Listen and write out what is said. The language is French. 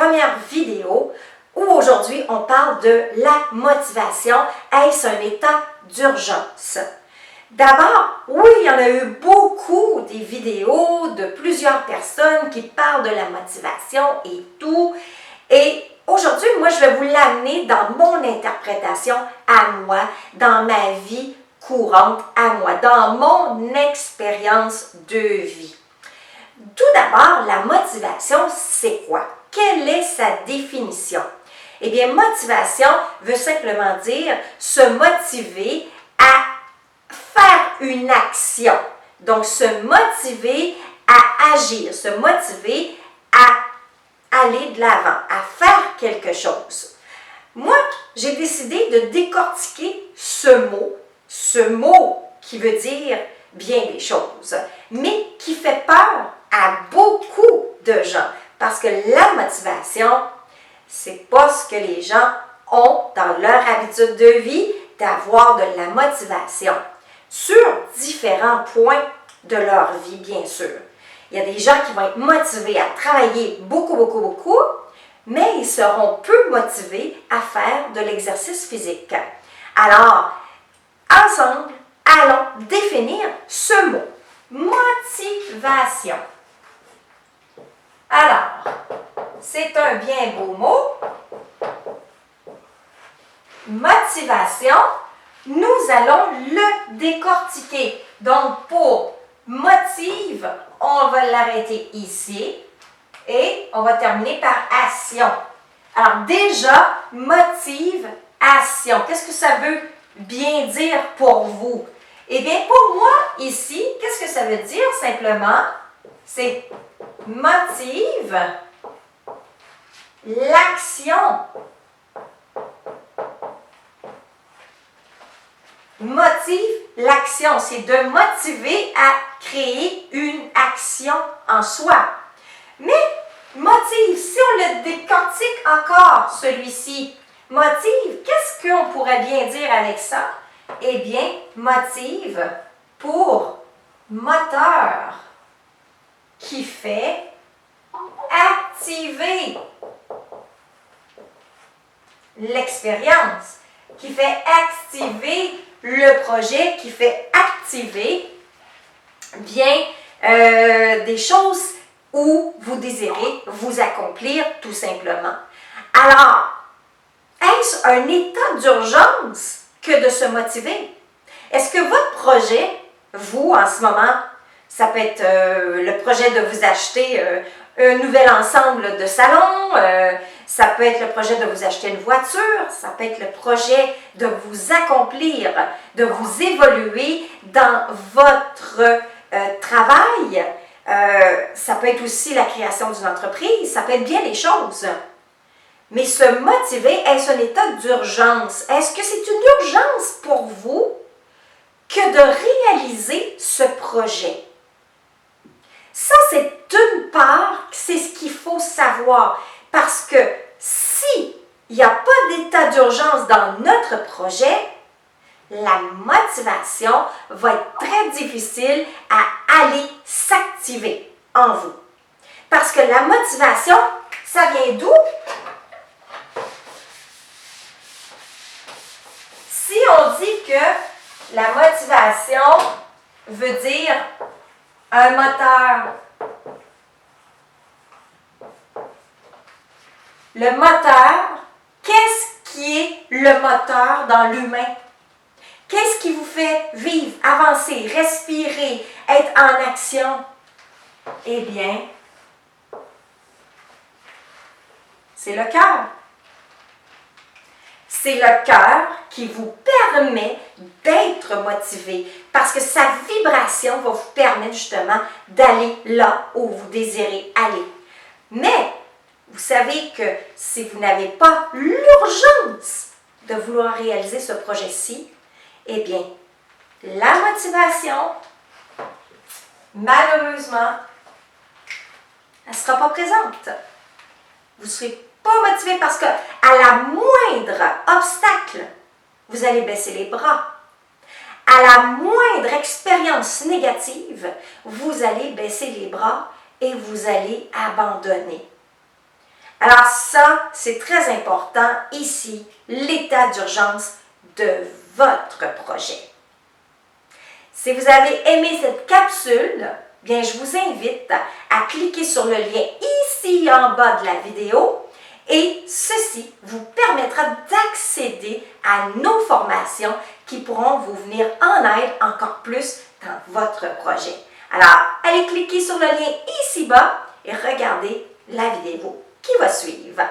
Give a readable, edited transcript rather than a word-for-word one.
première vidéo où aujourd'hui on parle de la motivation. Est-ce un état d'urgence? D'abord, oui, il y en a eu beaucoup des vidéos de plusieurs personnes qui parlent de la motivation et tout. Et aujourd'hui, moi, je vais vous l'amener dans mon interprétation à moi, dans ma vie courante à moi, dans mon expérience de vie. Tout d'abord, la motivation, c'est quoi? Quelle est sa définition? Eh bien, motivation veut simplement dire se motiver à faire une action. Donc, se motiver à agir, se motiver à aller de l'avant, à faire quelque chose. Moi, j'ai décidé de décortiquer ce mot qui veut dire bien des choses, mais qui fait peur à beaucoup de gens. Parce que la motivation, c'est pas ce que les gens ont dans leur habitude de vie d'avoir de la motivation sur différents points de leur vie, bien sûr. Il y a des gens qui vont être motivés à travailler beaucoup, mais ils seront peu motivés à faire de l'exercice physique. Alors, ensemble, allons définir ce mot. Motivation. Alors, c'est un bien beau mot. Motivation, nous allons le décortiquer. Donc, pour motive, on va l'arrêter ici et on va terminer par action. Alors, déjà, motive, action. Qu'est-ce que ça veut bien dire pour vous? Eh bien, pour moi, ici, qu'est-ce que ça veut dire simplement? C'est motive l'action. Motive l'action, c'est de motiver à créer une action en soi. Mais motive, si on le décortique encore, celui-ci, motive, qu'est-ce qu'on pourrait bien dire avec ça? Eh bien, motive pour moteur qui fait activer l'expérience, qui fait activer le projet, qui fait activer bien des choses où vous désirez vous accomplir tout simplement. Alors, est-ce un état d'urgence que de se motiver? Est-ce que votre projet, vous, en ce moment, ça peut être le projet de vous acheter un nouvel ensemble de salon, ça peut être le projet de vous acheter une voiture, ça peut être le projet de vous accomplir, de vous évoluer dans votre travail, ça peut être aussi la création d'une entreprise, ça peut être bien des choses. Mais se motiver, est-ce un état d'urgence? Est-ce que c'est une urgence pour vous que de réaliser ce projet? Ça, c'est une part, c'est ce qu'il faut savoir. Parce que s'il n'y a pas d'état d'urgence dans notre projet, la motivation va être très difficile à aller s'activer en vous. Parce que la motivation, ça vient d'où? Si on dit que la motivation veut dire un moteur, le moteur, qu'est-ce qui est le moteur dans l'humain? Qu'est-ce qui vous fait vivre, avancer, respirer, être en action? Eh bien, c'est le cœur. C'est le cœur qui vous permet d'être motivé parce que sa vibration va vous permettre justement d'aller là où vous désirez aller. Mais, vous savez que si vous n'avez pas l'urgence de vouloir réaliser ce projet-ci, eh bien, la motivation, malheureusement, elle ne sera pas présente. Vous ne serez pas motivé parce qu'à la moindre obstacle, vous allez baisser les bras. À la moindre expérience négative, vous allez baisser les bras et vous allez abandonner. Alors ça, c'est très important ici, l'état d'urgence de votre projet. Si vous avez aimé cette capsule, bien je vous invite à cliquer sur le lien ici en bas de la vidéo et ceci vous permettra d'accéder à nos formations qui pourront vous venir en aide encore plus dans votre projet. Alors, allez cliquer sur le lien ici bas et regardez la vidéo qui va suivre.